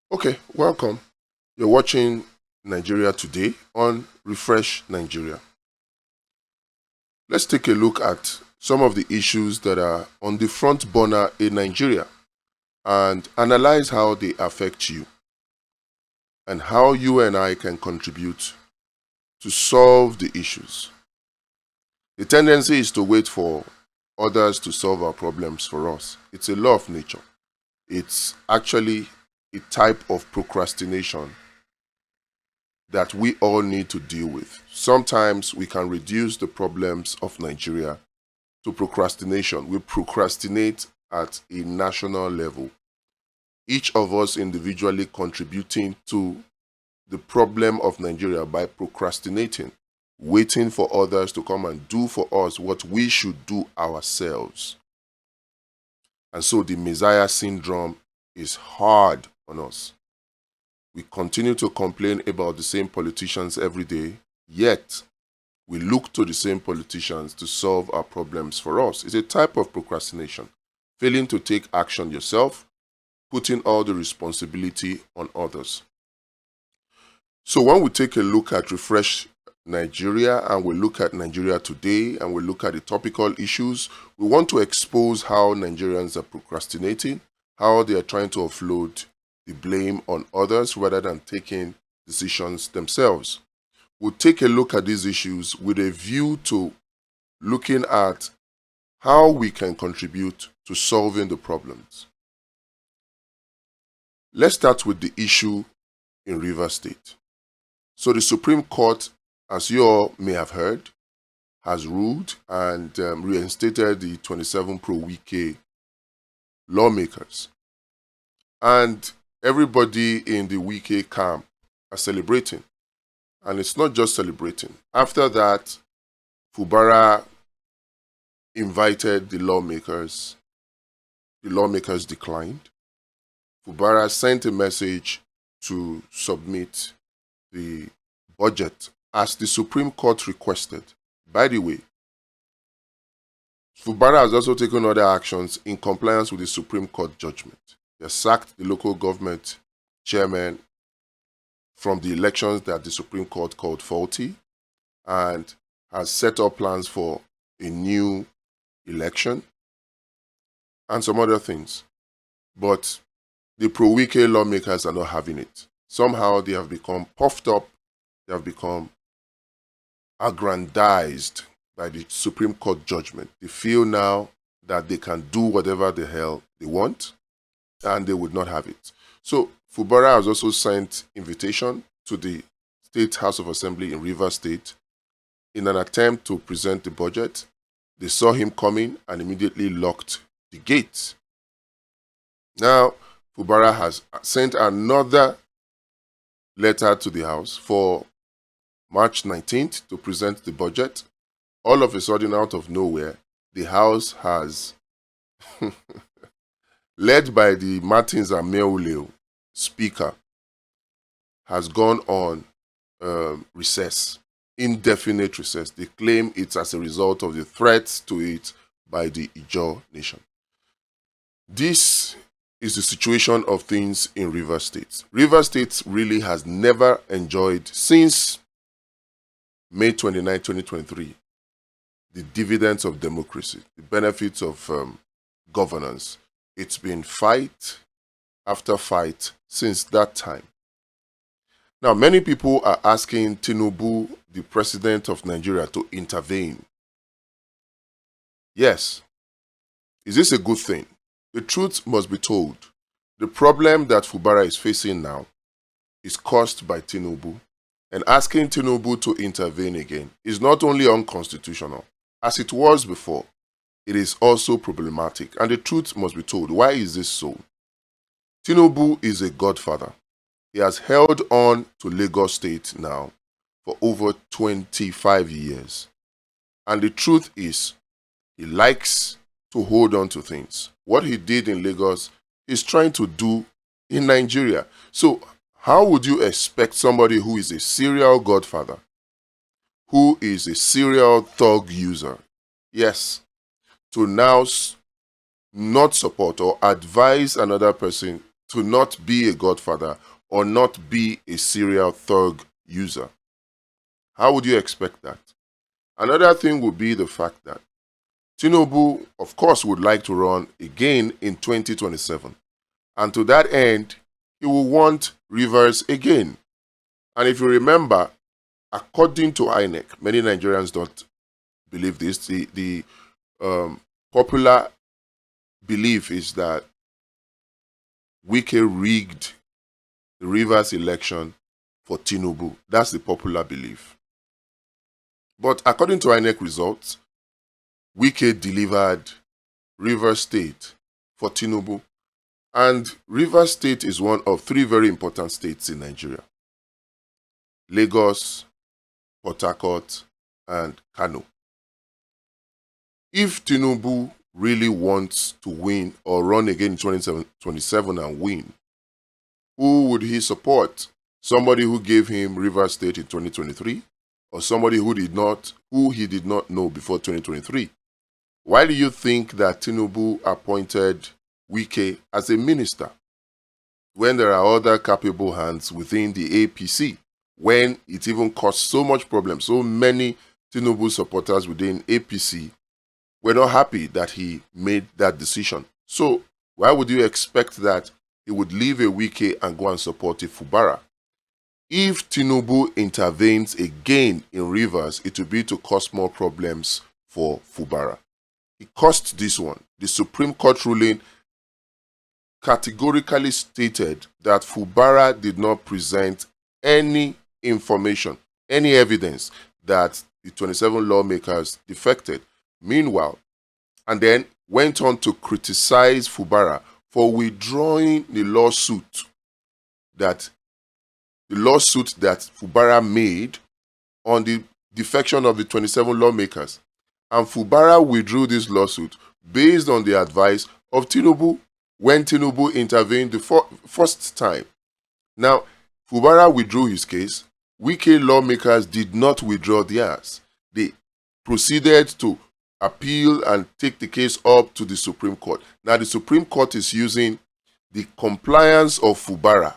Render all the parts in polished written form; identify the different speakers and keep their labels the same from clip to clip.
Speaker 1: Okay, welcome. You're watching Nigeria Today on Refresh Nigeria. Let's take a look at some of the issues that are on the front burner in Nigeria and analyze how they affect you and how you and I can contribute to solve the issues. The tendency is to wait for others to solve our problems for us. It's a law of nature. It's actually a type of procrastination that we all need to deal with. Sometimes we can reduce the problems of Nigeria to procrastination. We procrastinate at a national level. Each of us individually contributing to the problem of Nigeria by procrastinating, waiting for others to come and do for us what we should do ourselves. And so the Messiah syndrome is hard on us. We continue to complain about the same politicians every day, yet we look to the same politicians to solve our problems for us. It's a type of procrastination, failing to take action yourself, putting all the responsibility on others. So when we take a look at Refresh Nigeria and we look at Nigeria Today and we look at the topical issues, we want to expose how Nigerians are procrastinating, how they are trying to offload the blame on others rather than taking decisions themselves. We'll take a look at these issues with a view to looking at how we can contribute to solving the problems. Let's start with the issue in Rivers State. So the Supreme Court, as you all may have heard, has ruled and reinstated the 27 pro-Wike lawmakers. And everybody in the Wike camp are celebrating. And it's not just celebrating. After that, Fubara invited the lawmakers. The lawmakers declined. Fubara sent a message to submit the budget as the Supreme Court requested. By the way, Fubara has also taken other actions in compliance with the Supreme Court judgment. He has sacked the local government chairman from the elections that the Supreme Court called faulty and has set up plans for a new election and some other things. But the pro-Wike lawmakers are not having it. Somehow they have become puffed up, they have become aggrandized by the Supreme Court judgment. They feel now that they can do whatever the hell they want and they would not have it. So Fubara has also sent invitation to the State House of Assembly in Rivers State in an attempt to present the budget. They saw him coming and immediately locked the gates. Now, Fubara has sent another letter to the House for March 19th to present the budget. All of a sudden, out of nowhere, the House has, led by the Martins Ameoleo Speaker, has gone on recess, indefinite recess. They claim it's as a result of the threats to it by the Ijaw Nation. This is the situation of things in Rivers State. Rivers State really has never enjoyed, since May 29, 2023, the dividends of democracy, the benefits of governance. It's been fight after fight since that time. Now, many people are asking Tinubu, the president of Nigeria, to intervene. Yes. Is this a good thing? The truth must be told. The problem that Fubara is facing now is caused by Tinubu, and asking Tinubu to intervene again is not only unconstitutional, as it was before, it is also problematic. And the truth must be told. Why is this so? Tinubu is a godfather. He has held on to Lagos State now for over 25 years. And the truth is, he likes to hold on to things. What he did in Lagos, he's trying to do in Nigeria. So how would you expect somebody who is a serial godfather, who is a serial thug user, yes, to now not support or advise another person to not be a godfather or not be a serial thug user. How would you expect that? Another thing would be the fact that Tinubu, of course, would like to run again in 2027. And to that end, he will want Rivers again. And if you remember, according to INEC, many Nigerians don't believe this. The popular belief is that Wike rigged the Rivers election for Tinubu. That's the popular belief. But according to INEC results, Wike delivered Rivers State for Tinubu. And Rivers State is one of three very important states in Nigeria: Lagos, Port Harcourt, and Kano. If Tinubu really wants to win or run again in 2027 and win, who would he support? Somebody who gave him Rivers State in 2023, or somebody who he did not know before 2023? Why do you think that Tinubu appointed Wike as a minister when there are other capable hands within the APC, when it even caused so much problem? So many Tinubu supporters within APC were not happy that he made that decision. So why would you expect that he would leave a Wike and go and support a Fubara? If Tinubu intervenes again in Rivers, it will be to cause more problems for Fubara. He caused this one. The Supreme Court ruling categorically stated that Fubara did not present any information, any evidence that the 27 lawmakers defected. Meanwhile, and then went on to criticize Fubara for withdrawing the lawsuit that Fubara made on the defection of the 27 lawmakers. And Fubara withdrew this lawsuit based on the advice of Tinubu when Tinubu intervened the first time. Now, Fubara withdrew his case. Wike lawmakers did not withdraw theirs. They proceeded to appeal and take the case up to the Supreme Court. Now, the Supreme Court is using the compliance of Fubara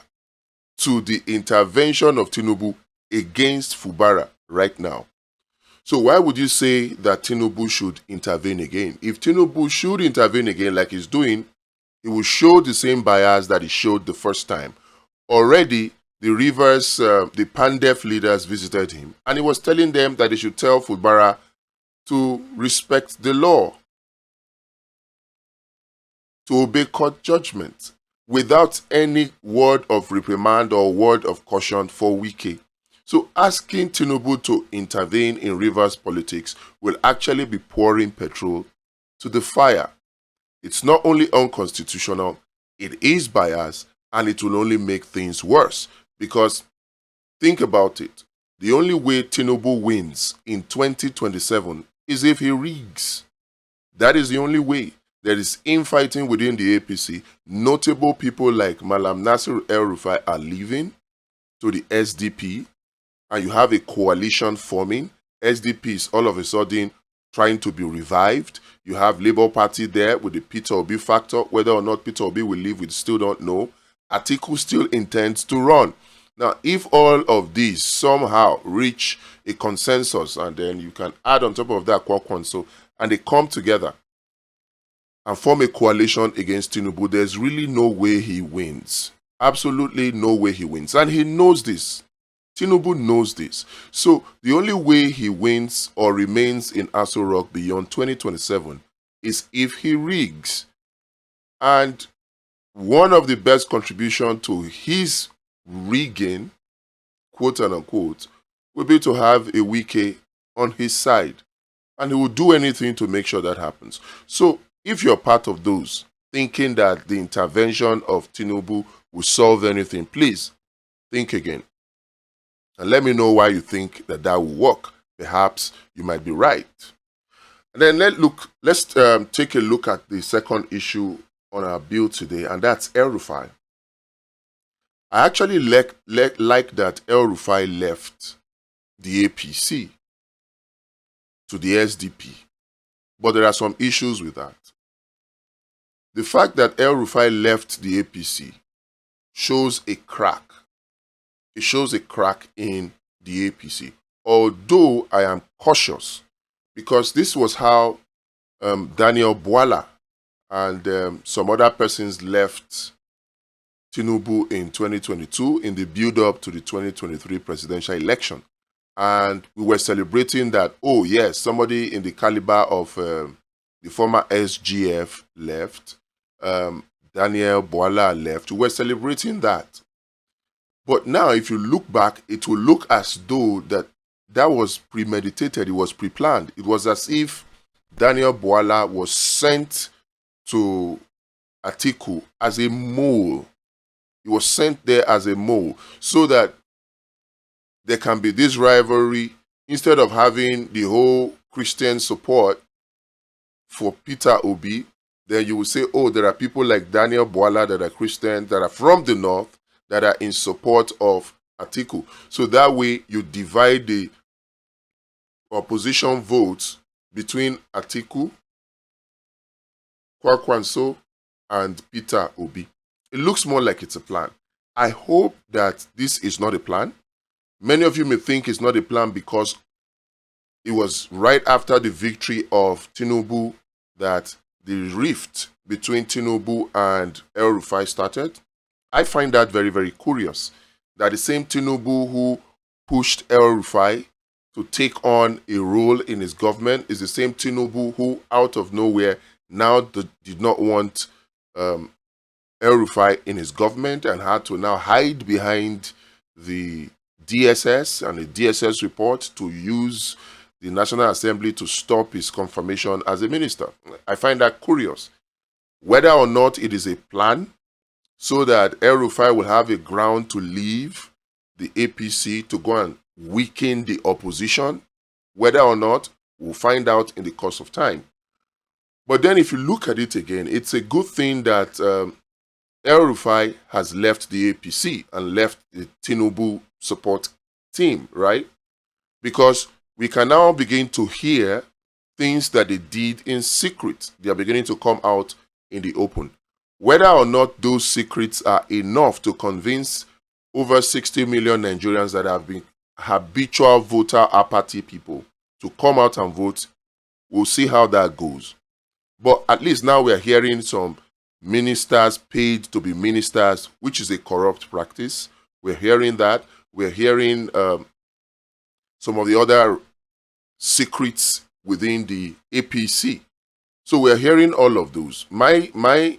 Speaker 1: to the intervention of Tinubu against Fubara right now. So why would you say that Tinubu should intervene again? If Tinubu should intervene again like he's doing, he will show the same bias that he showed the first time. Already, the Rivers, the Pandef leaders visited him, and he was telling them that they should tell Fubara to respect the law, to obey court judgment, without any word of reprimand or word of caution for Wike. So asking Tinubu to intervene in Rivers politics will actually be pouring petrol to the fire. It's not only unconstitutional, it is biased, and it will only make things worse. Because think about it, the only way Tinubu wins in 2027 is if he rigs. That is the only way. There is infighting within the APC. Notable people like Malam Nasir El-Rufai are leaving to the SDP, and you have a coalition forming. SDP is all of a sudden trying to be revived. You have Labour Party there with the Peter Obi factor. Whether or not Peter Obi will leave, we still don't know. Atiku still intends to run. Now, if all of these somehow reach a consensus, and then you can add on top of that Kwakwanso, and they come together and form a coalition against Tinubu, there's really no way he wins. Absolutely no way he wins. And he knows this. Tinubu knows this. So the only way he wins or remains in Aso Rock beyond 2027 is if he rigs. And one of the best contributions to his rigging, quote and unquote, will be to have a Wike on his side. And he will do anything to make sure that happens. So if you're part of those thinking that the intervention of Tinubu will solve anything, please think again. And let me know why you think that will work. Perhaps you might be right. And then let's take a look at the second issue on our bill today, and that's El-Rufai. I actually like that El-Rufai left the APC to the SDP, but there are some issues with that. The fact that El-Rufai left the APC shows a crack. It shows a crack in the APC. Although I am cautious, because this was how Daniel Bala and some other persons left Tinubu in 2022 in the build-up to the 2023 presidential election. And we were celebrating that, oh yes, somebody in the caliber of the former SGF left, Daniel Bala left. We were celebrating that. But now, if you look back, it will look as though that was premeditated, it was pre-planned. It was as if Daniel Bala was sent to Atiku as a mole. He was sent there as a mole so that there can be this rivalry. Instead of having the whole Christian support for Peter Obi, then you will say, oh, there are people like Daniel Bala that are Christian, that are from the north, that are in support of Atiku. So that way you divide the opposition votes between Atiku, Kwakwanso, and Peter Obi. It looks more like it's a plan. I hope that this is not a plan. Many of you may think it's not a plan because it was right after the victory of Tinubu that the rift between Tinubu and El-Rufai started. I find that very, very curious, that the same Tinubu who pushed El-Rufai to take on a role in his government is the same Tinubu who, out of nowhere, now did not want El-Rufai in his government and had to now hide behind the DSS and the DSS report to use the National Assembly to stop his confirmation as a minister. I find that curious. Whether or not it is a plan so that El-Rufai will have a ground to leave the APC to go and weaken the opposition, whether or not, we'll find out in the course of time. But then if you look at it again, it's a good thing that El-Rufai has left the APC and left the Tinubu support team, right? Because we can now begin to hear things that they did in secret. They are beginning to come out in the open. Whether or not those secrets are enough to convince over 60 million Nigerians that have been habitual voter apathy people to come out and vote, we'll see how that goes. But at least now we are hearing some ministers paid to be ministers, which is a corrupt practice. We're hearing that. We're hearing some of the other secrets within the APC. So we're hearing all of those. My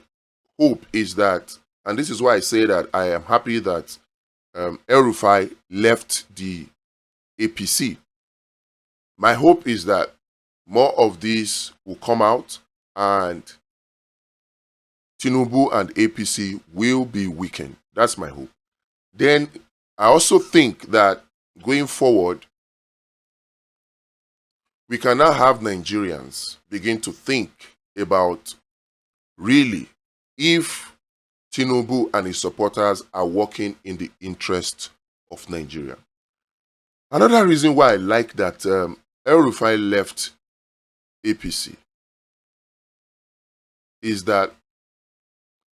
Speaker 1: hope is that, and this is why I say that I am happy that El-Rufai left the APC. My hope is that more of these will come out and Tinubu and APC will be weakened. That's my hope. Then I also think that going forward, we can now have Nigerians begin to think about really if Tinubu and his supporters are working in the interest of Nigeria. Another reason why I like that El-Rufai left APC is that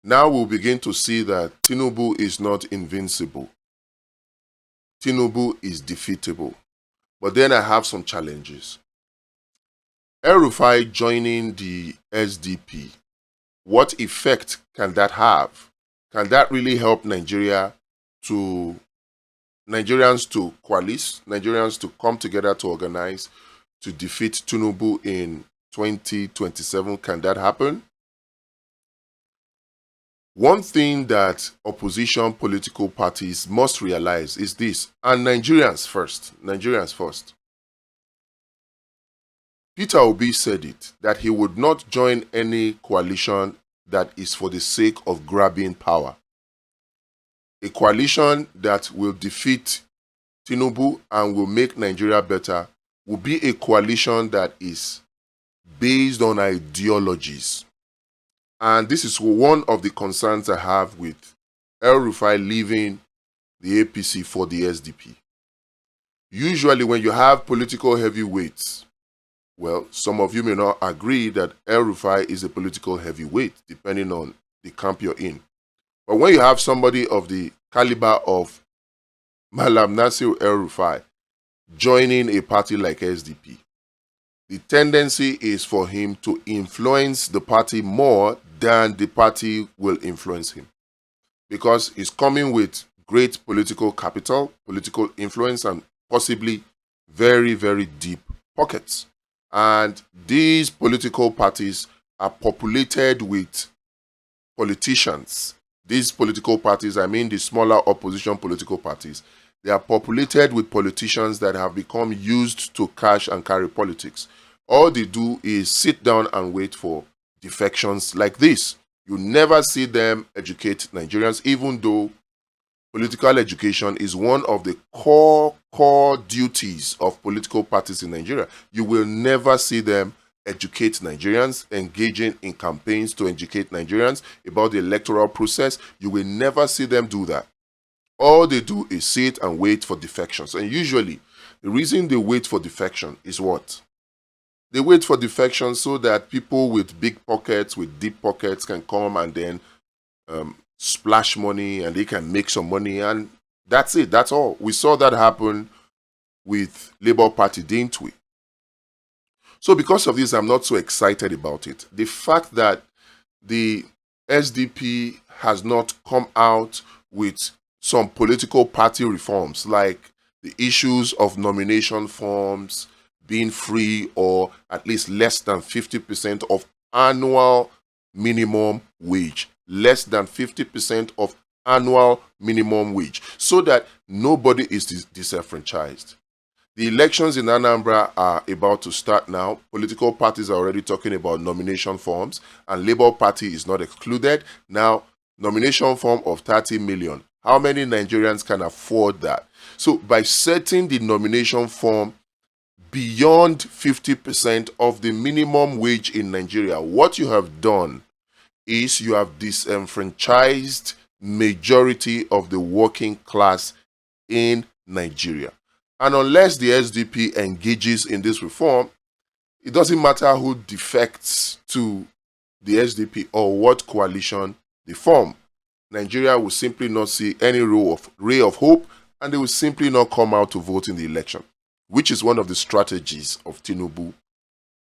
Speaker 1: now we'll begin to see that Tinubu is not invincible. Tinubu is defeatable. But then I have some challenges. El-Rufai joining the SDP, what effect can that have? Can that really help Nigerians to coalesce, Nigerians to come together to organize to defeat Tinubu in 2027? Can that happen? One thing that opposition political parties must realize is this, and Nigerians first. Peter Obi said it, that he would not join any coalition that is for the sake of grabbing power. A coalition that will defeat Tinubu and will make Nigeria better will be a coalition that is based on ideologies. And this is one of the concerns I have with El-Rufai leaving the APC for the SDP. Usually when you have political heavyweights, well, some of you may not agree that El-Rufai is a political heavyweight, depending on the camp you're in. But when you have somebody of the caliber of Malam Nasir El-Rufai joining a party like SDP, the tendency is for him to influence the party more than the party will influence him. Because he's coming with great political capital, political influence, and possibly very, very deep pockets. And these political parties are populated with politicians. These political parties, I mean the smaller opposition political parties, they are populated with politicians that have become used to cash and carry politics. All they do is sit down and wait for defections like this. You never see them educate Nigerians, even though political education is one of the core duties of political parties in Nigeria. You will never see them educate Nigerians, engaging in campaigns to educate Nigerians about the electoral process. You will never see them do that. All they do is sit and wait for defections. And usually, the reason they wait for defection is what? They wait for defection so that people with big pockets, with deep pockets can come and then splash money, and they can make some money, and that's it. That's all. We saw that happen with Labour Party, didn't we? So because of this, I'm not so excited about it. The fact that the SDP has not come out with some political party reforms, like the issues of nomination forms being free or at least less than 50% of annual minimum wage. Less than 50% of annual minimum wage, so that nobody is disenfranchised. The elections in Anambra are about to start now. Political parties are already talking about nomination forms, and Labour Party is not excluded. Now, nomination form of 30 million. How many Nigerians can afford that? So, by setting the nomination form beyond 50% of the minimum wage in Nigeria, what you have done is you have disenfranchised majority of the working class in Nigeria. And unless the SDP engages in this reform, it doesn't matter who defects to the SDP or what coalition they form. Nigeria will simply not see any ray of hope, and they will simply not come out to vote in the election, which is one of the strategies of Tinubu,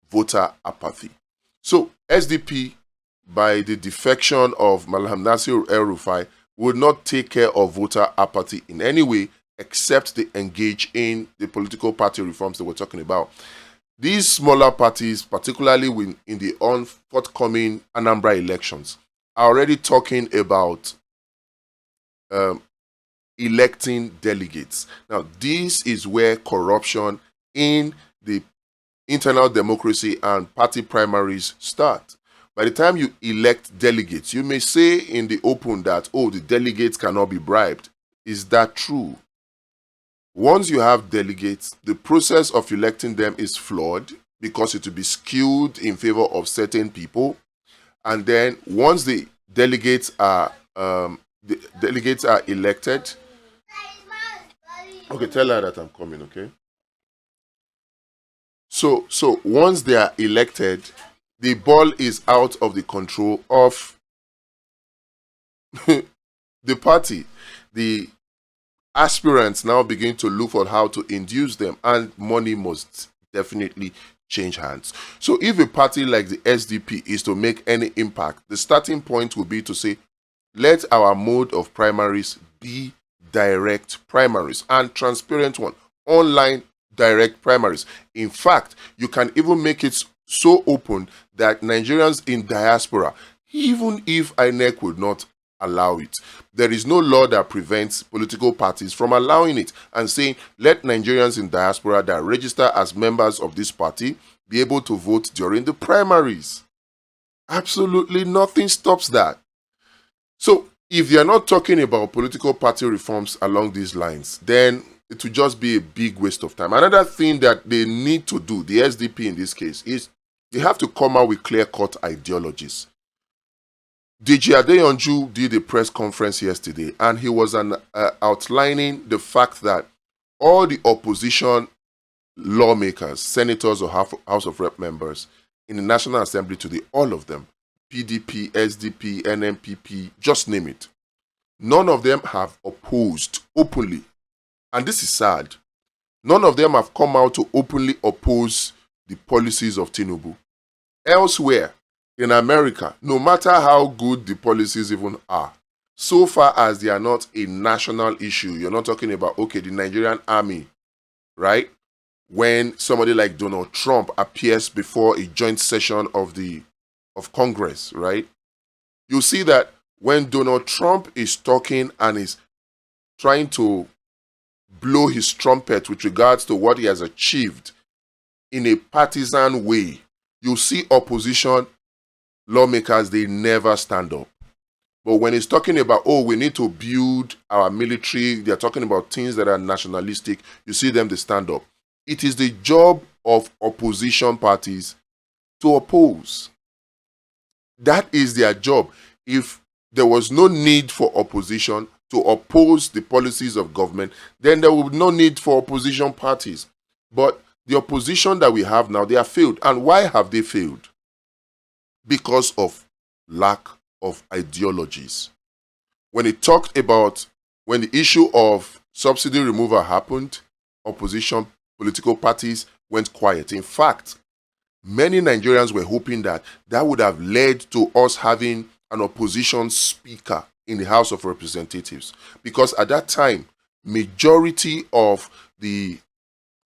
Speaker 1: voter apathy. So SDP, by the defection of Malam Nasir El-Rufai, would not take care of voter apathy in any way except they engage in the political party reforms that we're talking about. These smaller parties, particularly in the forthcoming Anambra elections, are already talking about electing delegates. Now, this is where corruption in the internal democracy and party primaries start. By the time you elect delegates, you may say in the open that, oh, the delegates cannot be bribed. Is that true? Once you have delegates, the process of electing them is flawed because it will be skewed in favor of certain people. And then once the delegates are elected, okay, tell her that I'm coming, okay? So once they are elected, the ball is out of the control of the party. The aspirants now begin to look for how to induce them, and money must definitely change hands. So if a party like the SDP is to make any impact, the starting point will be to say, let our mode of primaries be direct primaries and transparent one, online direct primaries. In fact, you can even make it so open that Nigerians in diaspora, even if INEC would not allow it, there is no law that prevents political parties from allowing it and saying, let Nigerians in diaspora that register as members of this party be able to vote during the primaries. Absolutely nothing stops that. So if you're not talking about political party reforms along these lines, then it will just be a big waste of time. Another thing that they need to do, the SDP in this case, is they have to come out with clear-cut ideologies. DG Adeyonju did a press conference yesterday, and he was outlining the fact that all the opposition lawmakers, senators or House of Rep members in the National Assembly today, all of them, PDP, SDP, NMPP, just name it, none of them have opposed openly. And this is sad. None of them have come out to openly oppose the policies of Tinubu. Elsewhere, in America, no matter how good the policies even are, so far as they are not a national issue, you're not talking about, okay, the Nigerian army, right? When somebody like Donald Trump appears before a joint session of Congress, right? You see that when Donald Trump is talking and is trying to blow his trumpet with regards to what he has achieved in a partisan way, you see opposition lawmakers, they never stand up. But when he's talking about, oh, we need to build our military, they're talking about things that are nationalistic, you see them, they stand up. It is the job of opposition parties to oppose. That is their job. If there was no need for opposition to oppose the policies of government, then there would be no need for opposition parties. But the opposition that we have now, they have failed. And why have they failed? Because of lack of ideologies. When the issue of subsidy removal happened, opposition political parties went quiet. In fact, many Nigerians were hoping that would have led to us having an opposition speaker in the House of Representatives. Because at that time, majority of the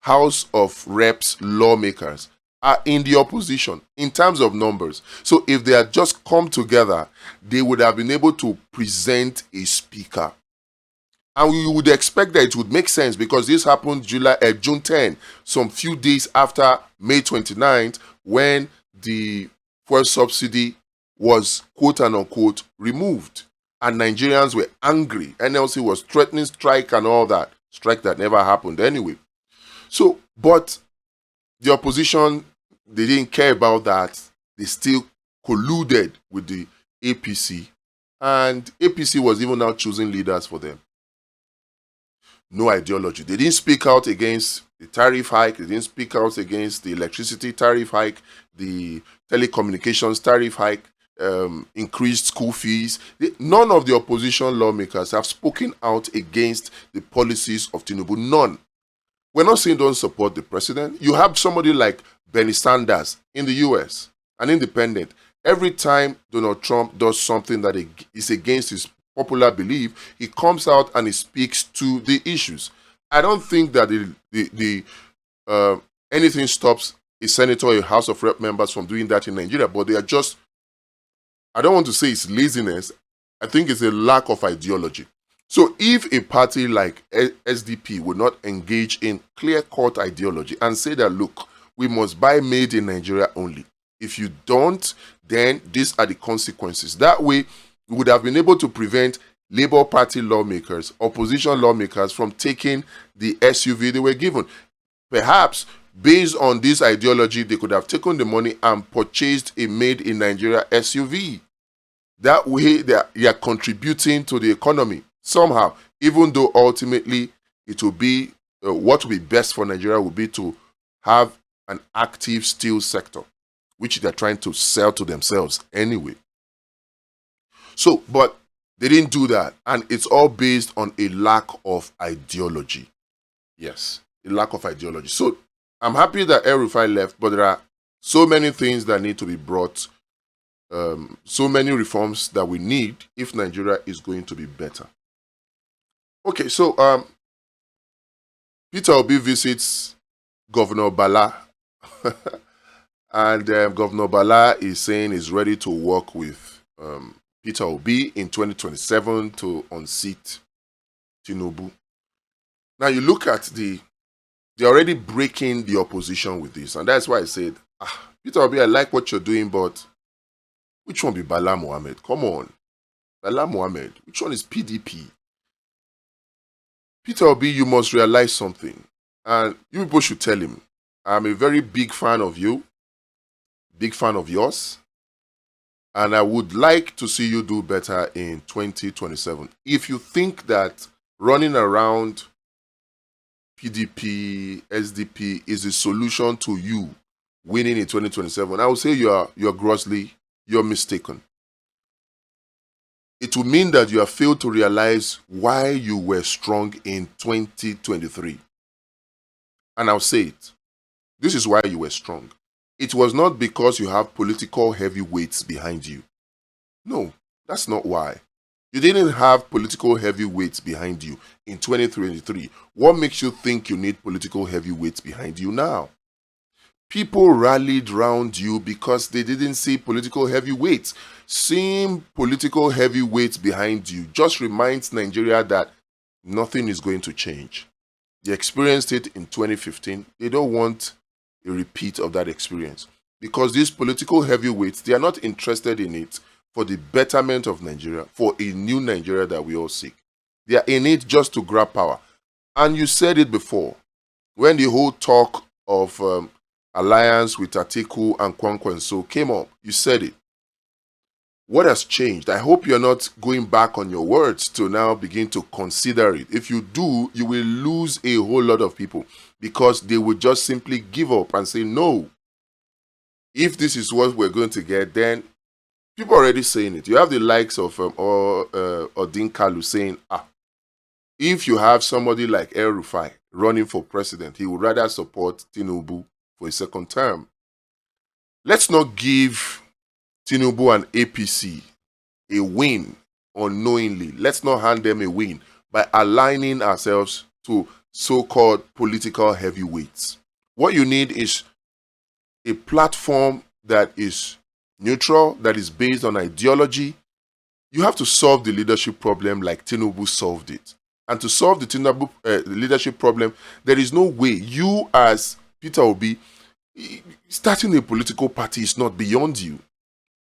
Speaker 1: House of Reps lawmakers are in the opposition in terms of numbers. So if they had just come together, they would have been able to present a speaker. And we would expect that it would make sense because this happened June 10, some few days after May 29th, when the fuel subsidy was quote and unquote removed. And Nigerians were angry. NLC was threatening strike and all that. Strike that never happened anyway. So, but the opposition, they didn't care about that. They still colluded with the APC. And APC was even now choosing leaders for them. No ideology. They didn't speak out against the tariff hike. They didn't speak out against the electricity tariff hike, the telecommunications tariff hike, increased school fees. None of the opposition lawmakers have spoken out against the policies of Tinubu. None. We're not saying don't support the president. You have somebody like Bernie Sanders in the US, an independent. Every time Donald Trump does something that is against his popular belief, he comes out and he speaks to the issues. I don't think that anything stops a senator or a House of Rep members from doing that in Nigeria, but they are just, I don't want to say it's laziness. I think it's a lack of ideology. So if a party like SDP would not engage in clear-cut ideology and say that, look, we must buy made in Nigeria only. If you don't, then these are the consequences. That way, we would have been able to prevent Labour Party lawmakers, opposition lawmakers from taking the SUV they were given. Perhaps, based on this ideology, they could have taken the money and purchased a made in Nigeria SUV. That way, they are contributing to the economy somehow, even though ultimately it will be, what will be best for Nigeria would be to have an active steel sector, which they're trying to sell to themselves anyway. So, but they didn't do that. And it's all based on a lack of ideology. Yes, a lack of ideology. So, I'm happy that El-Rufai left, but there are so many things that need to be brought, so many reforms that we need if Nigeria is going to be better. Okay, so Peter Obi visits Governor Bala. And Governor Bala is saying he's ready to work with Peter Obi in 2027 to unseat Tinubu. Now you look at they're already breaking the opposition with this. And that's why I said, Peter Obi, I like what you're doing, but which one be Bala Mohammed? Come on. Bala Mohammed. Which one is PDP? Peter Obi, you must realize something. And you people should tell him, I'm a very big fan of you, big fan of yours, and I would like to see you do better in 2027. If you think that running around PDP, SDP is a solution to you winning in 2027, I would say you're mistaken. it will mean that you have failed to realize why you were strong in 2023. And I'll say it. This is why you were strong. It was not because you have political heavyweights behind you. No, that's not why. You didn't have political heavyweights behind you in 2023. What makes you think you need political heavyweights behind you now? People rallied round you because they didn't see political heavyweights. Seeing political heavyweights behind you just reminds Nigeria that nothing is going to change. They experienced it in 2015. They don't want a repeat of that experience because these political heavyweights, they are not interested in it for the betterment of Nigeria, for a new Nigeria that we all seek. They are in it just to grab power. And you said it before, when the whole talk of alliance with Atiku and Kwankwanso came up, you said it. What has changed? I hope you're not going back on your words to now begin to consider it. If you do, you will lose a whole lot of people because they will just simply give up and say, no. If this is what we're going to get, then people are already saying it. You have the likes of Odin Kalu saying, if you have somebody like El-Rufai running for president, he would rather support Tinubu for a second term. Let's not give Tinubu and APC a win unknowingly. Let's not hand them a win by aligning ourselves to so-called political heavyweights. What you need is a platform that is neutral, that is based on ideology. You have to solve the leadership problem like Tinubu solved it. And to solve the Tinubu leadership problem, there is no way you as Peter Obi, starting a political party is not beyond you.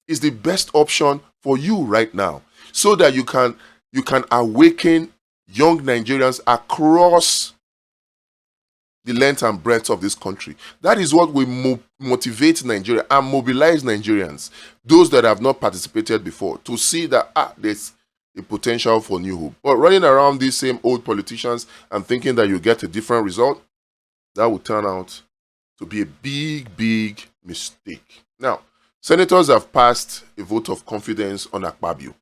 Speaker 1: It's the best option for you right now so that you can awaken young Nigerians across the length and breadth of this country. That is what will motivate Nigeria and mobilize Nigerians, those that have not participated before, to see that there's a potential for new hope. But running around these same old politicians and thinking that you get a different result, that will turn out to be a big, big mistake. Now, senators have passed a vote of confidence on Akpabio.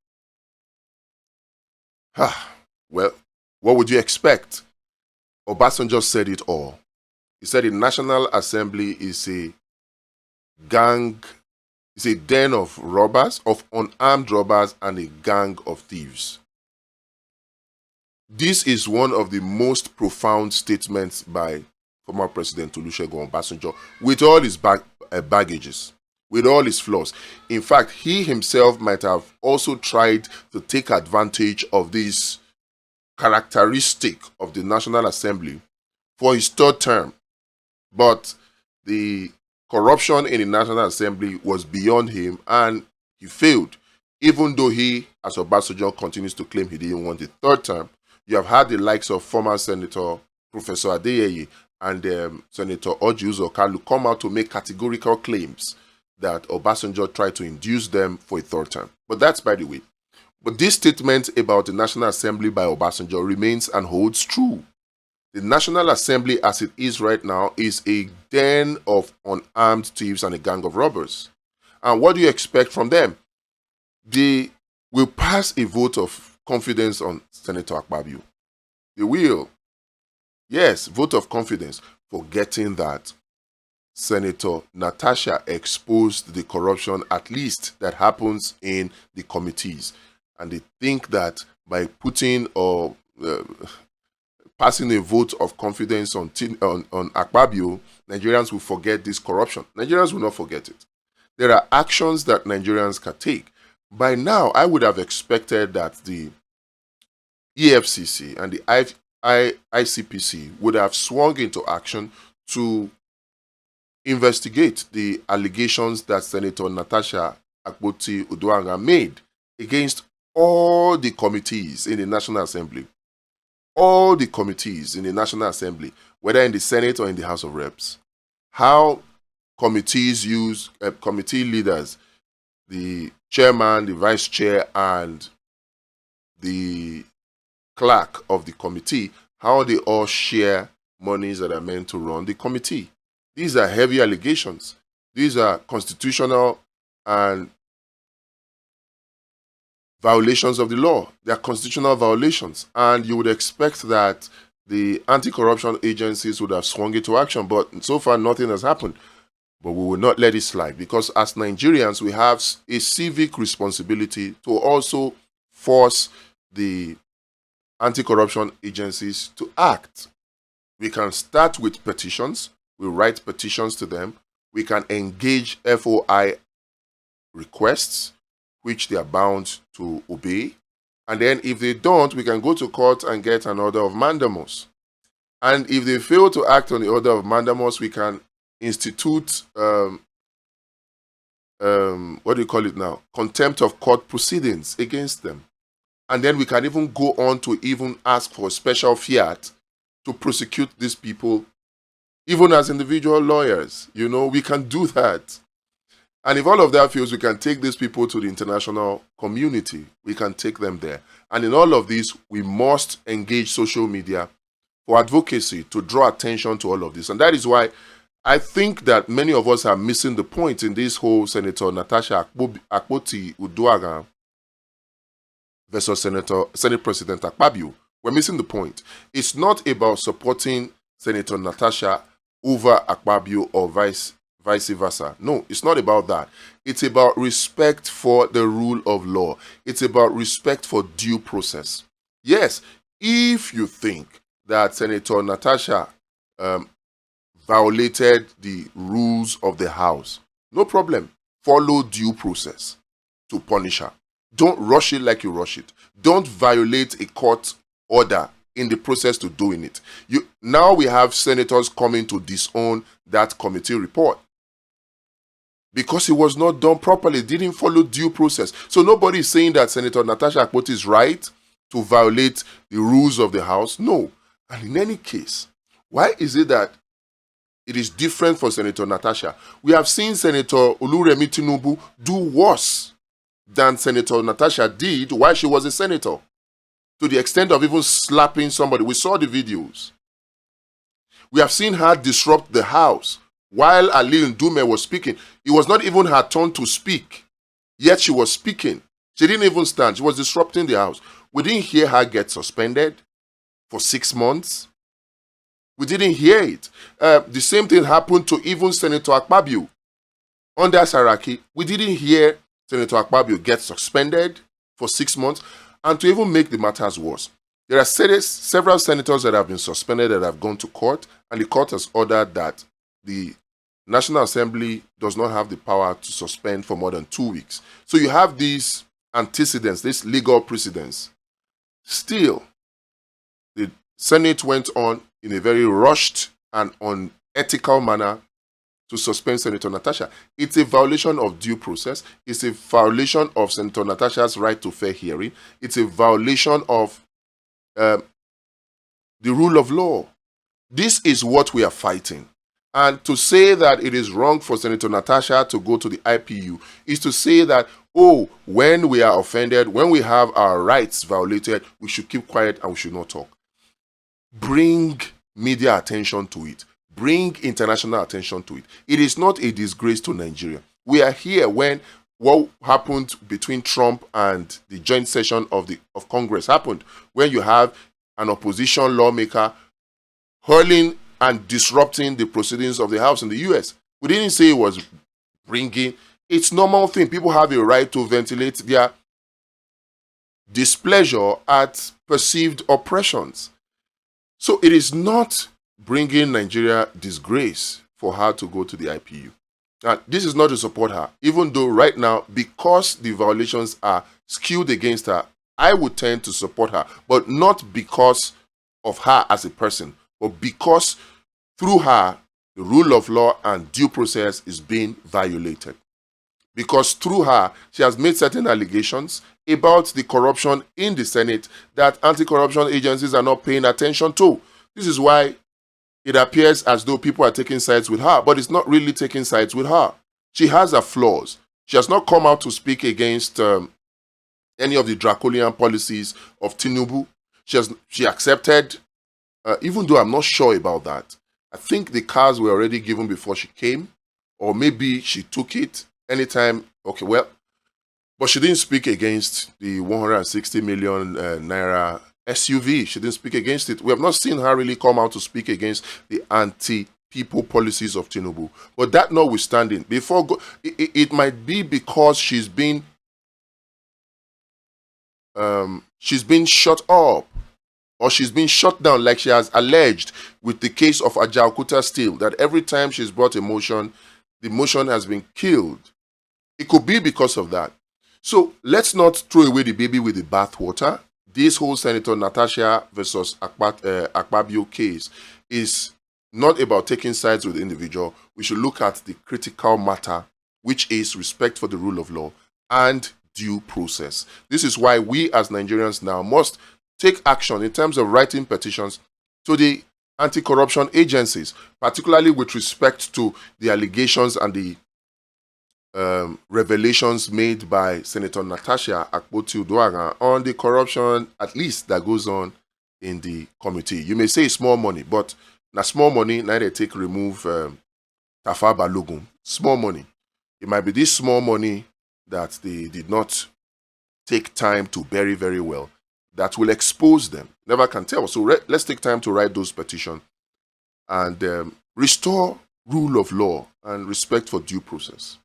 Speaker 1: Well, what would you expect? Obasanjo said it all. He said the National Assembly is a gang, it's a den of robbers, of unarmed robbers and a gang of thieves. This is one of the most profound statements by former President Olusegun Obasanjo, with all his baggages, with all his flaws. In fact, he himself might have also tried to take advantage of this characteristic of the National Assembly for his third term. But the corruption in the National Assembly was beyond him and he failed. Even though he, as Obasanjo, continues to claim he didn't want the third term, you have had the likes of former Senator Professor Adeyeye and Senator Orji Uzor Kalu come out to make categorical claims that Obasanjo tried to induce them for a third term. But that's by the way. But this statement about the National Assembly by Obasanjo remains and holds true. The National Assembly as it is right now is a den of unarmed thieves and a gang of robbers. And what do you expect from them? They will pass a vote of confidence on Senator Akpabio. They will. Yes, vote of confidence, forgetting that Senator Natasha exposed the corruption, at least that happens in the committees. And they think that by putting or passing a vote of confidence on Akpabio, Nigerians will forget this corruption. Nigerians will not forget it. There are actions that Nigerians can take. By now, I would have expected that the EFCC and the ICPC would have swung into action to investigate the allegations that Senator Natasha Akpoti-Uduaghan made against all the committees in the National Assembly. All the committees in the National Assembly, whether in the Senate or in the House of Reps. How committees use, committee leaders, the chairman, the vice chair, and the clerk of the committee, how they all share monies that are meant to run the committee. These are heavy allegations. These are constitutional and violations of the law. They are constitutional violations. And you would expect that the anti-corruption agencies would have swung into action, but so far nothing has happened. But we will not let it slide, because as Nigerians, we have a civic responsibility to also force the anti-corruption agencies to act. We can start with petitions. We write petitions to them. We can engage FOI requests, which they are bound to obey. And then if they don't, we can go to court and get an order of mandamus. And if they fail to act on the order of mandamus, we can institute, what do you call it now? Contempt of court proceedings against them. And then we can even go on to even ask for special fiat to prosecute these people, even as individual lawyers. You know, we can do that. And if all of that fails, we can take these people to the international community. We can take them there. And in all of this, we must engage social media for advocacy to draw attention to all of this. And that is why I think that many of us are missing the point in this whole Senator Natasha Akpoti-Uduaghan versus Senate President Akpabio. We're missing the point. It's not about supporting Senator Natasha over Akpabio or vice versa. No, it's not about that. It's about respect for the rule of law. It's about respect for due process. Yes, if you think that Senator Natasha violated the rules of the House, no problem. Follow due process to punish her. Don't rush it like you rush it. Don't violate a court order in the process to doing it. Now we have senators coming to disown that committee report because it was not done properly. It didn't follow due process. So nobody is saying that Senator Natasha Akpoti is right to violate the rules of the House. No. And in any case, why is it that it is different for Senator Natasha? We have seen Senator Oluremi Tinubu do worse than Senator Natasha did while she was a senator, to the extent of even slapping somebody. We saw the videos. We have seen her disrupt the House while Ali Ndume was speaking. It was not even her turn to speak, yet she was speaking. She didn't even stand. She was disrupting the House. We didn't hear her get suspended for 6 months. We didn't hear it. The same thing happened to even Senator Akpabio. Under Saraki, we didn't hear Senator Akpabio get suspended for 6 months. And to even make the matters worse, there are several senators that have been suspended that have gone to court, and the court has ordered that the National Assembly does not have the power to suspend for more than 2 weeks. So you have these antecedents, these legal precedents. Still, the Senate went on in a very rushed and unethical manner to suspend Senator Natasha. It's a violation of due process. It's a violation of Senator Natasha's right to fair hearing. It's a violation of the rule of law. This is what we are fighting. And to say that it is wrong for Senator Natasha to go to the IPU is to say that, oh, when we are offended, when we have our rights violated, we should keep quiet and we should not talk. Bring media attention to it. Bring international attention to it. It is not a disgrace to Nigeria. We are here when what happened between Trump and the joint session of Congress happened, when you have an opposition lawmaker hurling and disrupting the proceedings of the House in the US. We didn't say it was bringing. It's a normal thing. People have a right to ventilate their displeasure at perceived oppressions. So it is not bringing Nigeria disgrace for her to go to the IPU. Now, this is not to support her, even though right now, because the violations are skewed against her, I would tend to support her, but not because of her as a person, but because through her, the rule of law and due process is being violated. Because through her, she has made certain allegations about the corruption in the Senate that anti-corruption agencies are not paying attention to. This is why it appears as though people are taking sides with her, but it's not really taking sides with her. She has her flaws. She has not come out to speak against any of the draconian policies of Tinubu. She accepted, even though I'm not sure about that. I think the cars were already given before she came, or maybe she took it anytime. Okay, well, But she didn't speak against the 160 million naira SUV. She didn't speak against it. We have not seen her really come out to speak against the anti-people policies of Tinubu. But that notwithstanding, it might be because she's been shut up, or she's been shut down, like she has alleged with the case of Ajaokuta Steel, that every time she's brought a motion, the motion has been killed. It could be because of that. So let's not throw away the baby with the bathwater. This whole Senator Natasha versus Akpabio case is not about taking sides with the individual. We should look at the critical matter, which is respect for the rule of law and due process. This is why we as Nigerians now must take action in terms of writing petitions to the anti-corruption agencies, particularly with respect to the allegations and the revelations made by Senator Natasha Akpabio on the corruption, at least that goes on in the committee. You may say it's small money, but na small money, now they take remove Tafa Balogun. Small money. It might be this small money that they did not take time to bury very well that will expose them. Never can tell. So let's take time to write those petitions and restore rule of law and respect for due process.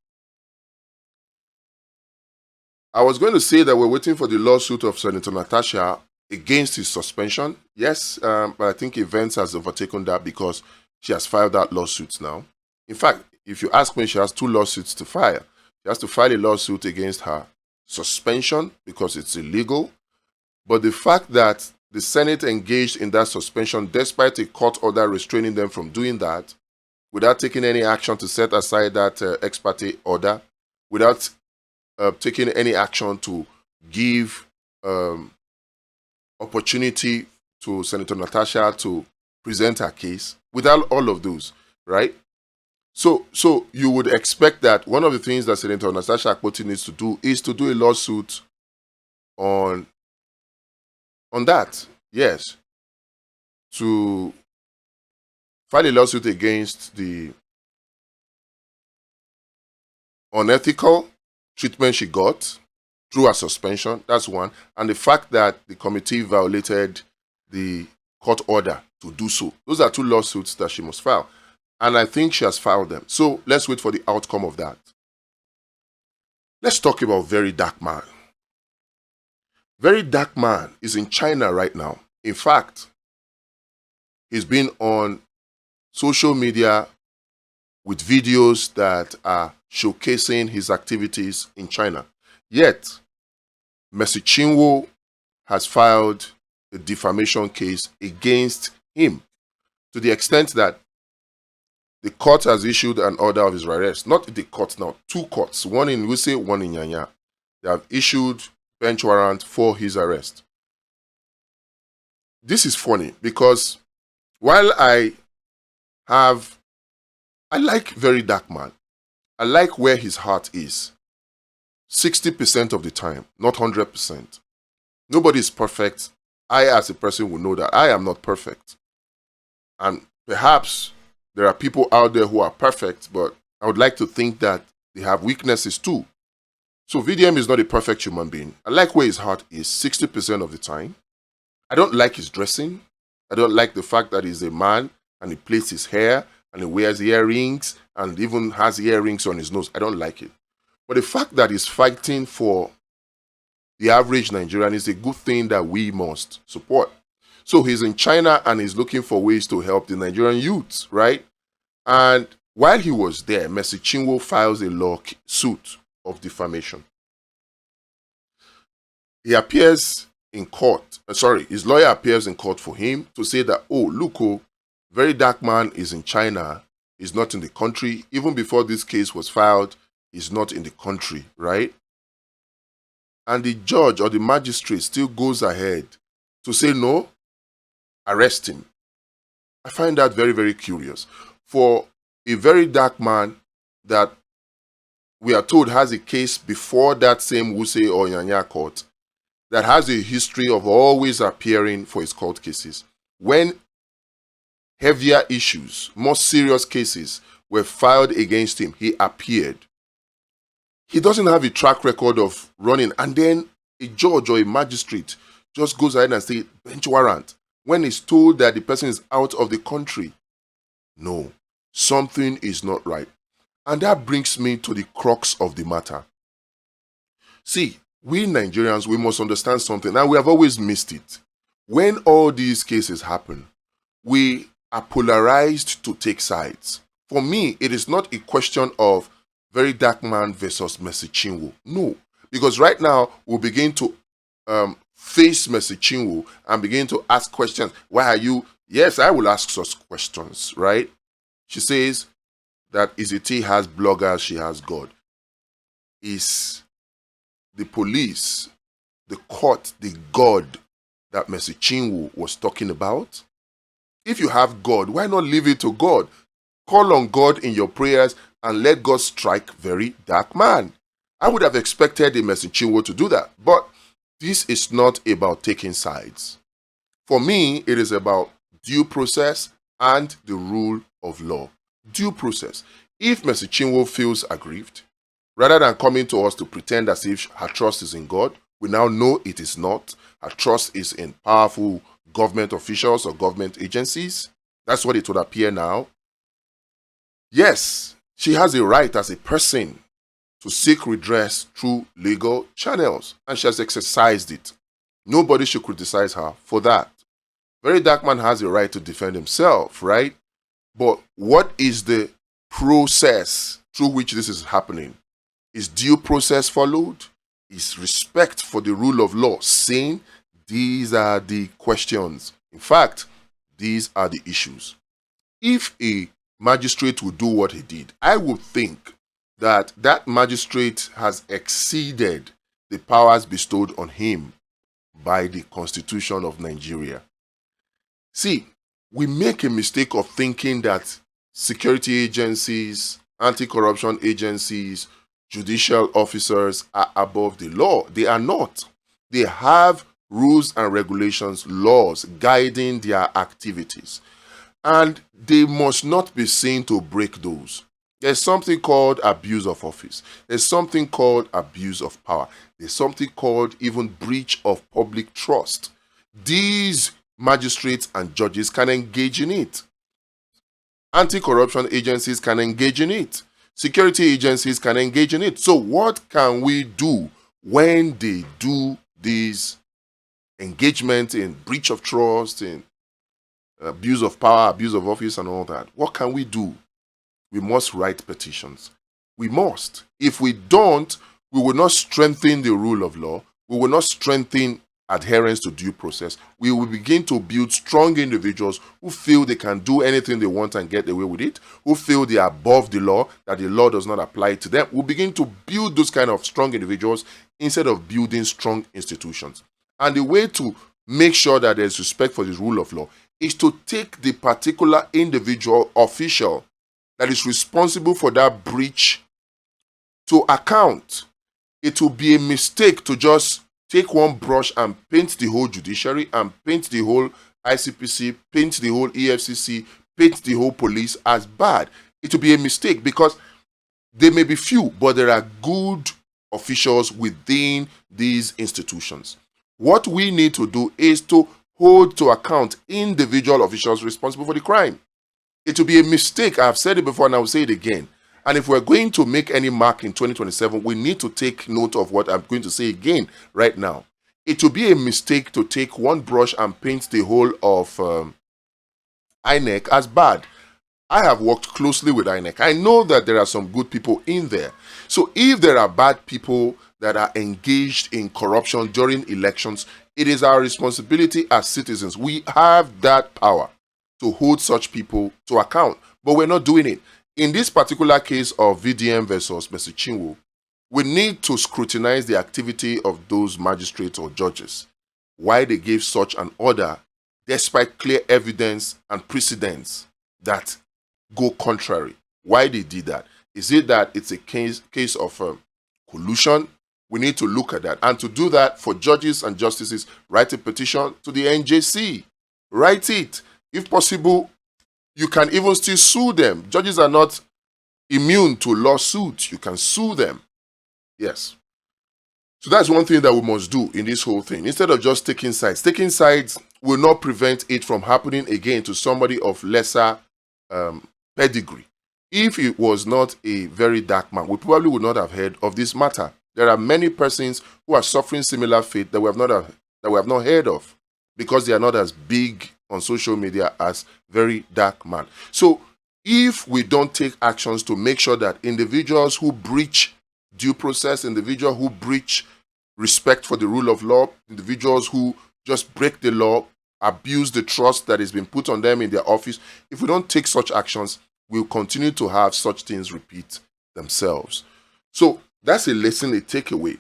Speaker 1: I was going to say that we're waiting for the lawsuit of Senator Natasha against his suspension. Yes, but I think events has overtaken that because she has filed that lawsuit now. In fact, if you ask me, she has 2 lawsuits to file. She has to file a lawsuit against her suspension because it's illegal. But the fact that the Senate engaged in that suspension despite a court order restraining them from doing that, without taking any action to set aside that ex parte order, without taking any action to give opportunity to Senator Natasha to present her case, without all of those, right? So you would expect that one of the things that Senator Natasha Akpoti needs to do is to do a lawsuit on that, yes, to file a lawsuit against the unethical treatment she got through her suspension. That's one. And the fact that the committee violated the court order to do so. Those are 2 lawsuits that she must file. And I think she has filed them. So let's wait for the outcome of that. Let's talk about Very Dark Man. Very Dark Man is in China right now. In fact, he's been on social media with videos that are showcasing his activities in China. Yet, Mercy Chinwo has filed a defamation case against him to the extent that the court has issued an order of his arrest. Not the court now, 2 courts, one in Wuse, one in Nyanya. They have issued bench warrant for his arrest. This is funny because while I like Very Dark Man, I like where his heart is. 60% of the time, not 100%. Nobody is perfect. I, as a person, will know that I am not perfect. And perhaps there are people out there who are perfect, but I would like to think that they have weaknesses too. So VDM is not a perfect human being. I like where his heart is 60% of the time. I don't like his dressing. I don't like the fact that he's a man and he plaits his hair and he wears earrings and even has earrings on his nose. I don't like it. But the fact that he's fighting for the average Nigerian is a good thing that we must support. So he's in China and he's looking for ways to help the Nigerian youths, right? And while he was there, Mercy Chinwo files a lawsuit of defamation. He appears in court, his lawyer appears in court for him to say that, oh, look, Very Dark Man is in China, he's not in the country. Even before this case was filed, he's not in the country, right? And the judge or the magistrate still goes ahead to say, no, arrest him. I find that very, very curious. For a Very Dark Man that we are told has a case before that same Wuse or Nyanya court, that has a history of always appearing for his court cases. When heavier issues, more serious cases were filed against him, he appeared. He doesn't have a track record of running, and then a judge or a magistrate just goes ahead and says bench warrant when he's told that the person is out of the country. No, something is not right. And that brings me to the crux of the matter. See, we Nigerians, we must understand something, and we have always missed it. When all these cases happen, we are polarized to take sides. For me, it is not a question of very dark man versus Mercy Chinwo. No, because right now we'll begin to face Mercy Chinwo and begin to ask questions. Why are you? Yes, I will ask such questions, right? She says that Iziti has bloggers, she has God. Is the police, the court, the God that Mercy Chinwo was talking about? If you have God, why not leave it to God? Call on God in your prayers and let God strike very dark man. I would have expected the Mercy Chinwo to do that, but this is not about taking sides. For me, it is about due process and the rule of law. Due process. If Mercy Chinwo feels aggrieved, rather than coming to us to pretend as if her trust is in God, we now know it is not. Her trust is in powerful government officials or government agencies. That's what it would appear now. Yes, she has a right as a person to seek redress through legal channels, and she has exercised it. Nobody should criticize her for that. Very dark man has a right to defend himself, right? But what is the process through which this is happening? Is due process followed? Is respect for the rule of law seen? These are the questions. In fact, these are the issues. If a magistrate would do what he did, I would think that that magistrate has exceeded the powers bestowed on him by the Constitution of Nigeria. See, we make a mistake of thinking that security agencies, anti-corruption agencies, judicial officers are above the law. They are not. They have rules and regulations, laws guiding their activities. And they must not be seen to break those. There's something called abuse of office. There's something called abuse of power. There's something called even breach of public trust. These magistrates and judges can engage in it. Anti-corruption agencies can engage in it. Security agencies can engage in it. So what can we do when they do these engagement in breach of trust, in abuse of power, abuse of office and all that? What can we do? We must write petitions. We must. If we don't, we will not strengthen the rule of law. We will not strengthen adherence to due process. We will begin to build strong individuals who feel they can do anything they want and get away with it, who feel they are above the law, that the law does not apply to them. We'll begin to build those kind of strong individuals instead of building strong institutions. And the way to make sure that there's respect for the rule of law is to take the particular individual official that is responsible for that breach to account. It will be a mistake to just take one brush and paint the whole judiciary and paint the whole ICPC, paint the whole EFCC, paint the whole police as bad. It will be a mistake because they may be few, but there are good officials within these institutions. What we need to do is to hold to account individual officials responsible for the crime. It will be a mistake. I've said it before and I will say it again. And if we're going to make any mark in 2027, we need to take note of what I'm going to say again right now. It will be a mistake to take one brush and paint the whole of INEC as bad. I have worked closely with INEC. I know that there are some good people in there. So if there are bad people that are engaged in corruption during elections, it is our responsibility as citizens. We have that power to hold such people to account, but we're not doing it. In this particular case of VDM versus Mercy Chinwo, we need to scrutinize the activity of those magistrates or judges, why they gave such an order despite clear evidence and precedents that go contrary. Why they did that? Is it that it's a case of collusion? We need to look at that. And to do that, for judges and justices, write a petition to the NJC. Write it. If possible, you can even still sue them. Judges are not immune to lawsuits. You can sue them. Yes. So that's one thing that we must do in this whole thing. Instead of just taking sides. Taking sides will not prevent it from happening again to somebody of lesser pedigree. If it was not a very dark man, we probably would not have heard of this matter. There are many persons who are suffering similar fate that we have not heard of because they are not as big on social media as very dark man. So if we don't take actions to make sure that individuals who breach due process, individuals who breach respect for the rule of law, individuals who just break the law, abuse the trust that has been put on them in their office, if we don't take such actions, we'll continue to have such things repeat themselves. So that's a lesson, a takeaway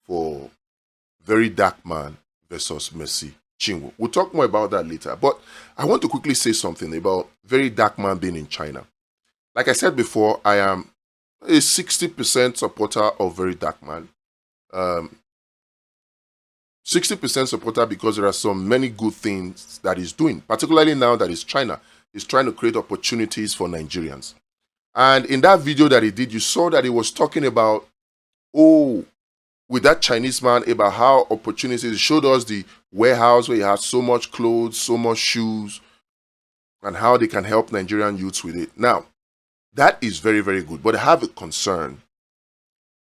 Speaker 1: for very dark man versus Mercy Chinwo. We'll talk more about that later. But I want to quickly say something about very dark man being in China. Like I said before, I am a 60% supporter of very dark man. 60% supporter because there are so many good things that he's doing, particularly now that it's China. He's trying to create opportunities for Nigerians. And in that video that he did, you saw that he was talking about, with that Chinese man, about how opportunities. He showed us the warehouse where he has so much clothes, so much shoes, and how they can help Nigerian youths with it. Now, that is very, very good. But I have a concern.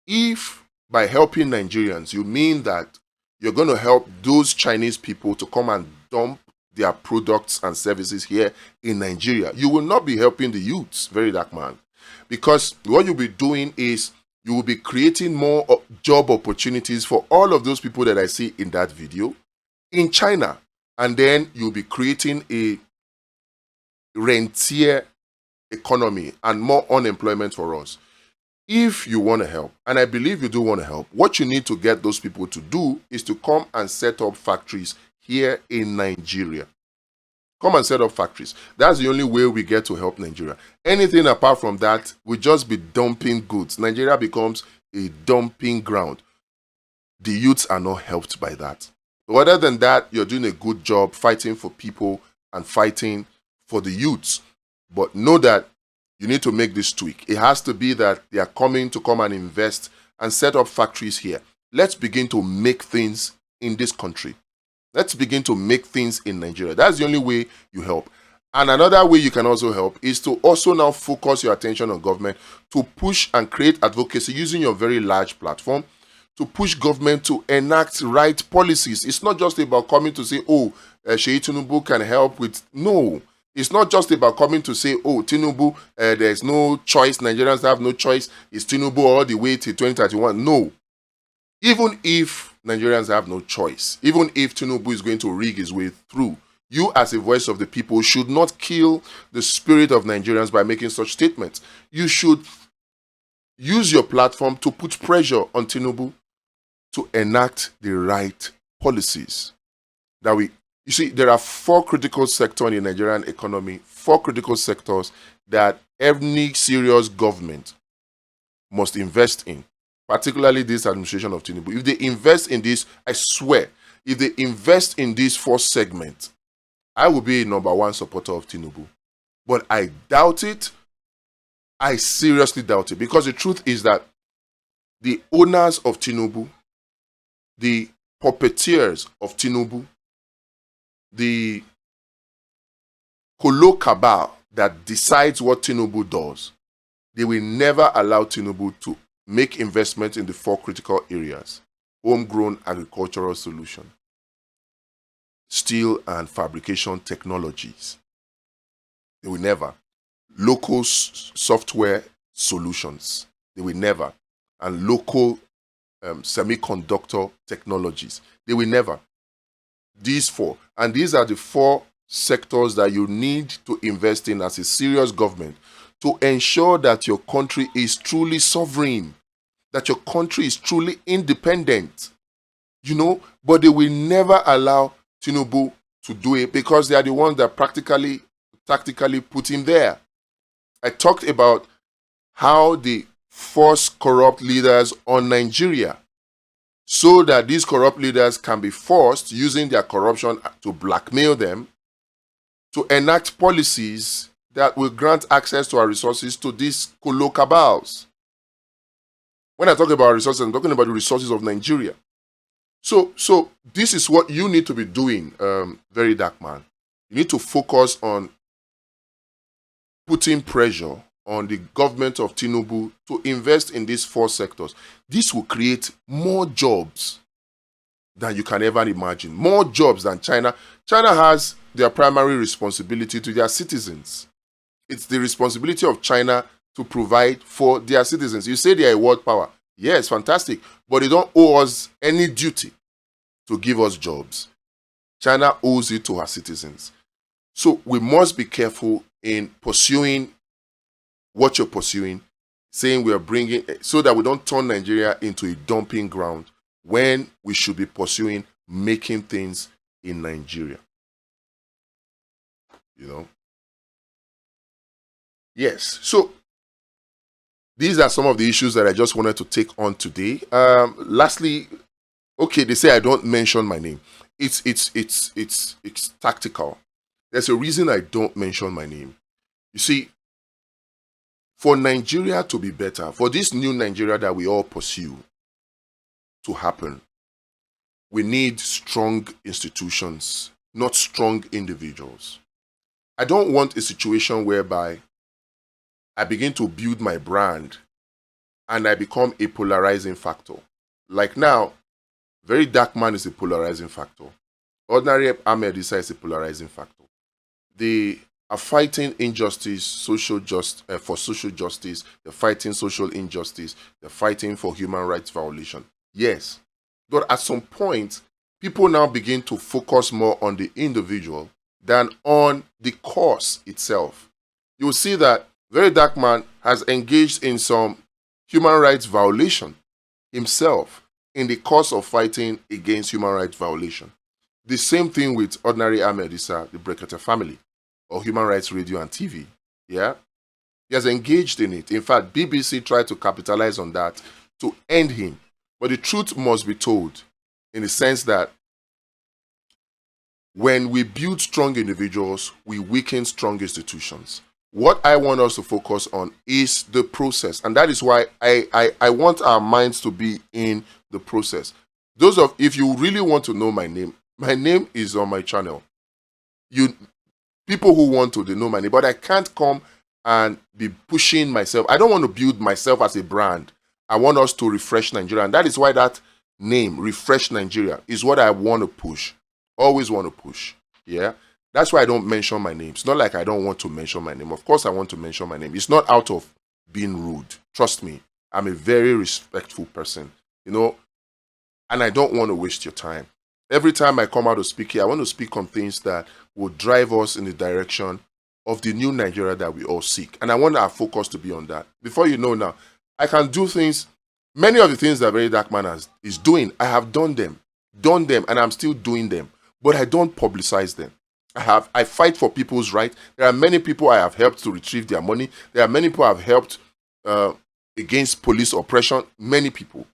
Speaker 1: If by helping Nigerians, you mean that you're going to help those Chinese people to come and dump their products and services here in Nigeria, you will not be helping the youths, very dark man. Because what you'll be doing is you will be creating more job opportunities for all of those people that I see in that video in China. And then you'll be creating a rentier economy and more unemployment for us. If you want to help, and I believe you do want to help, what you need to get those people to do is to come and set up factories here in Nigeria. Come and set up factories. That's the only way we get to help Nigeria. Anything apart from that will just be dumping goods. Nigeria becomes a dumping ground. The youths are not helped by that. So other than that, you're doing a good job fighting for people and fighting for the youths. But know that you need to make this tweak. It has to be that they are coming to come and invest and set up factories here. Let's begin to make things in this country. Let's begin to make things in Nigeria. That's the only way you help. And another way you can also help is to also now focus your attention on government to push and create advocacy using your very large platform to push government to enact right policies. It's not just about coming to say, Sheyi Tinubu can help with. No. It's not just about coming to say, Tinubu, there's no choice. Nigerians have no choice. It's Tinubu all the way to 2031. No. Even if Nigerians have no choice, even if Tinubu is going to rig his way through, you as a voice of the people should not kill the spirit of Nigerians by making such statements. You should use your platform to put pressure on Tinubu to enact the right policies. You see, there are 4 critical sectors in the Nigerian economy, 4 critical sectors that every serious government must invest in, particularly this administration of Tinubu. If they invest in this, I swear, if they invest in these 4 segments, I will be a #1 supporter of Tinubu. But I doubt it. I seriously doubt it. Because the truth is that the owners of Tinubu, the puppeteers of Tinubu, the Kolo cabal that decides what Tinubu does, they will never allow Tinubu to make investment in the 4 critical areas: homegrown agricultural solution, steel and fabrication technologies. They will never. Local software solutions. They will never. And local semiconductor technologies. They will never. These 4. And these are the 4 sectors that you need to invest in as a serious government to ensure that your country is truly sovereign, that your country is truly independent. But they will never allow Tinubu to do it because they are the ones that tactically put him there. I talked about how they force corrupt leaders on Nigeria so that these corrupt leaders can be forced, using their corruption to blackmail them, to enact policies that will grant access to our resources to these Kolo cabals. When I talk about resources, I'm talking about the resources of Nigeria. So this is what you need to be doing, very dark man. You need to focus on putting pressure on the government of Tinubu to invest in these 4 sectors. This will create more jobs than you can ever imagine. More jobs than China. China has their primary responsibility to their citizens. It's the responsibility of China to provide for their citizens. You say they are a world power. Yes, fantastic. But they don't owe us any duty to give us jobs. China owes it to her citizens. So we must be careful in pursuing what you're pursuing, saying we are bringing, so that we don't turn Nigeria into a dumping ground when we should be pursuing making things in Nigeria. You know? Yes. So these are some of the issues that I just wanted to take on today. Lastly, okay, they say I don't mention my name. It's tactical. There's a reason I don't mention my name. You see, for Nigeria to be better, for this new Nigeria that we all pursue to happen, we need strong institutions, not strong individuals. I don't want a situation whereby I begin to build my brand and I become a polarizing factor. Like now, very dark man is a polarizing factor. Ordinary Ahmed Issa is a polarizing factor. They are fighting injustice, for social justice. They're fighting social injustice. They're fighting for human rights violation. Yes, but at some point, people now begin to focus more on the individual than on the cause itself. You will see that very dark man has engaged in some human rights violation himself in the course of fighting against human rights violation. The same thing with ordinary Ahmed Issa, the Brekete family, or Human Rights Radio and TV. Yeah? He has engaged in it. In fact, BBC tried to capitalize on that to end him. But the truth must be told in the sense that when we build strong individuals, we weaken strong institutions. What I want us to focus on is the process. And that is why I want our minds to be in the process. If you really want to know my name is on my channel. People who want to, they know my name, but I can't come and be pushing myself. I don't want to build myself as a brand. I want us to refresh Nigeria. And that is why that name, Refresh Nigeria, is what I want to push. Always want to push. Yeah? That's why I don't mention my name. It's not like I don't want to mention my name. Of course I want to mention my name. It's not out of being rude. Trust me. I'm a very respectful person. You know, and I don't want to waste your time. Every time I come out to speak here, I want to speak on things that will drive us in the direction of the new Nigeria that we all seek. And I want our focus to be on that. Before you know now, I can do things, many of the things that Very Dark Man is doing, I have done them, and I'm still doing them. But I don't publicize them. I fight for people's rights. There are many people I have helped to retrieve their money. There are many people I have helped against police oppression. Many people.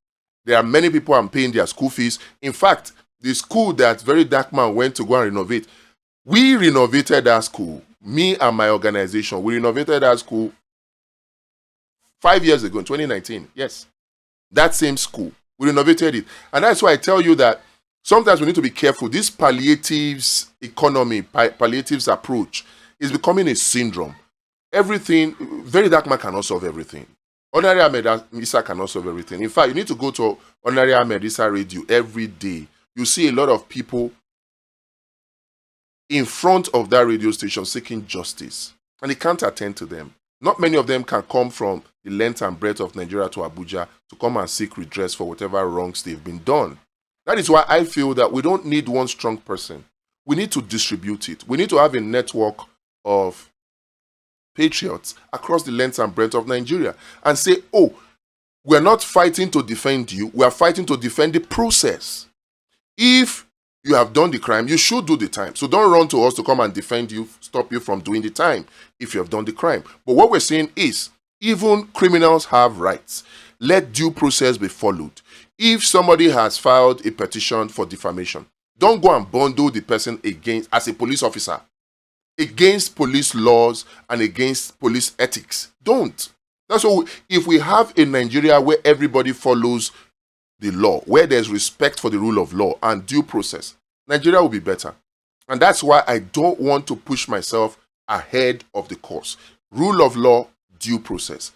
Speaker 1: There are many people I'm paying their school fees. In fact, the school that Very Dark Man went to go and renovate, we renovated that school. Me and my organization, we renovated that school 5 years ago in 2019. Yes. That same school. We renovated it. And that's why I tell you that sometimes we need to be careful. This palliatives economy, palliatives approach is becoming a syndrome. Everything, Very Dark Man cannot solve everything. Ordinary Ahmed Issa cannot solve everything. In fact, you need to go to Ordinary Ahmed Issa Radio every day. You see a lot of people in front of that radio station seeking justice. And they can't attend to them. Not many of them can come from the length and breadth of Nigeria to Abuja to come and seek redress for whatever wrongs they've been done. That is why I feel that we don't need one strong person. We need to distribute it. We need to have a network of patriots across the length and breadth of Nigeria and say, oh, we're not fighting to defend you. We are fighting to defend the process. If you have done the crime, you should do the time. So don't run to us to come and defend you, stop you from doing the time if you have done the crime. But what we're saying is, even criminals have rights. Let due process be followed. If somebody has filed a petition for defamation, don't go and bundle the person as a police officer, against police laws and against police ethics. Don't. That's what if we have a Nigeria where everybody follows the law, where there's respect for the rule of law and due process, Nigeria will be better. And that's why I don't want to push myself ahead of the course. Rule of law, due process.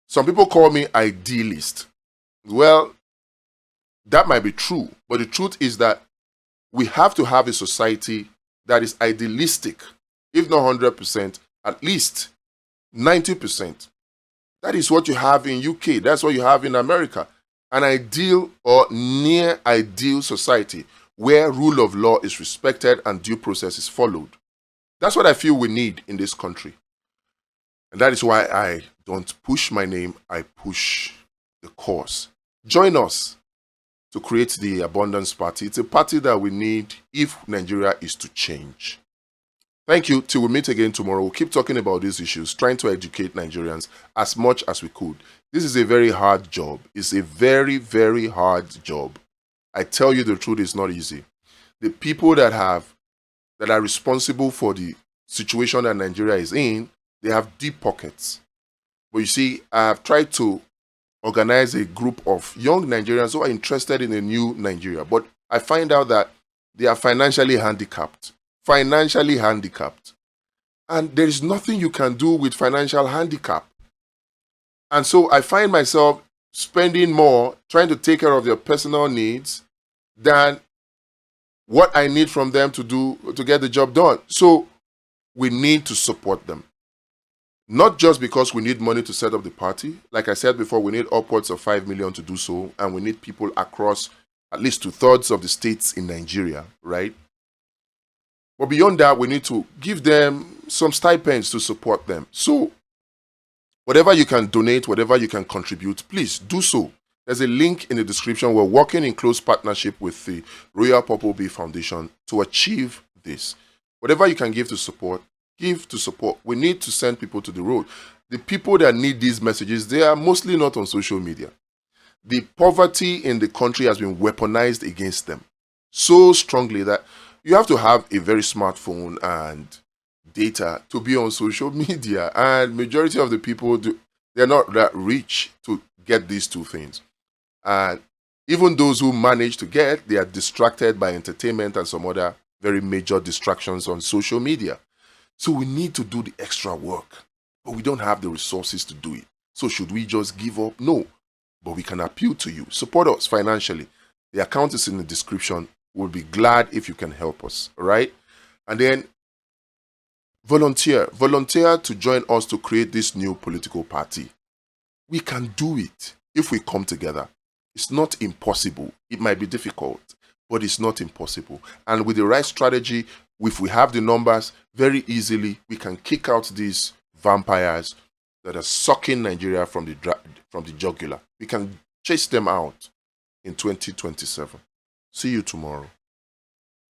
Speaker 1: Some people call me idealist. Well, that might be true, but the truth is that we have to have a society that is idealistic, if not 100%, at least 90%. That is what you have in UK. That's what you have in America. An ideal or near ideal society where rule of law is respected and due process is followed. That's what I feel we need in this country. And that is why I don't push my name, I push the cause. Join us to create the Abundance Party. It's a party that we need if Nigeria is to change. Thank you. Till we meet again tomorrow, we'll keep talking about these issues, trying to educate Nigerians as much as we could. This is a very hard job. It's a very, very hard job. I tell you the truth, it's not easy. The people that are responsible for the situation that Nigeria is in, they have deep pockets. But you see, I have tried to organize a group of young Nigerians who are interested in a new Nigeria. But I find out that they are financially handicapped. Financially handicapped. And there is nothing you can do with financial handicap. And so I find myself spending more trying to take care of their personal needs than what I need from them to do to get the job done. So we need to support them. Not just because we need money to set up the party. Like I said before, we need upwards of 5 million to do so. And we need people across at least 2/3 of the states in Nigeria, right? But beyond that, we need to give them some stipends to support them. So whatever you can donate, whatever you can contribute, please do so. There's a link in the description. We're working in close partnership with the Royal Purple Bee Foundation to achieve this. Whatever you can give to support, give to support. We need to send people to the road. The people that need these messages, they are mostly not on social media. The poverty in the country has been weaponized against them so strongly that you have to have a very smartphone and data to be on social media. And majority of the people, they're not that rich to get these two things. And even those who manage to get, they are distracted by entertainment and some other very major distractions on social media. So we need to do the extra work, but we don't have the resources to do it. So should we just give up? No, but we can appeal to you. Support us financially. The account is in the description. We'll be glad if you can help us, all right? And then volunteer to join us to create this new political party. We can do it if we come together. It's not impossible. It might be difficult, but it's not impossible. And with the right strategy, if we have the numbers, very easily we can kick out these vampires that are sucking Nigeria from the jugular. We can chase them out in 2027. See you tomorrow.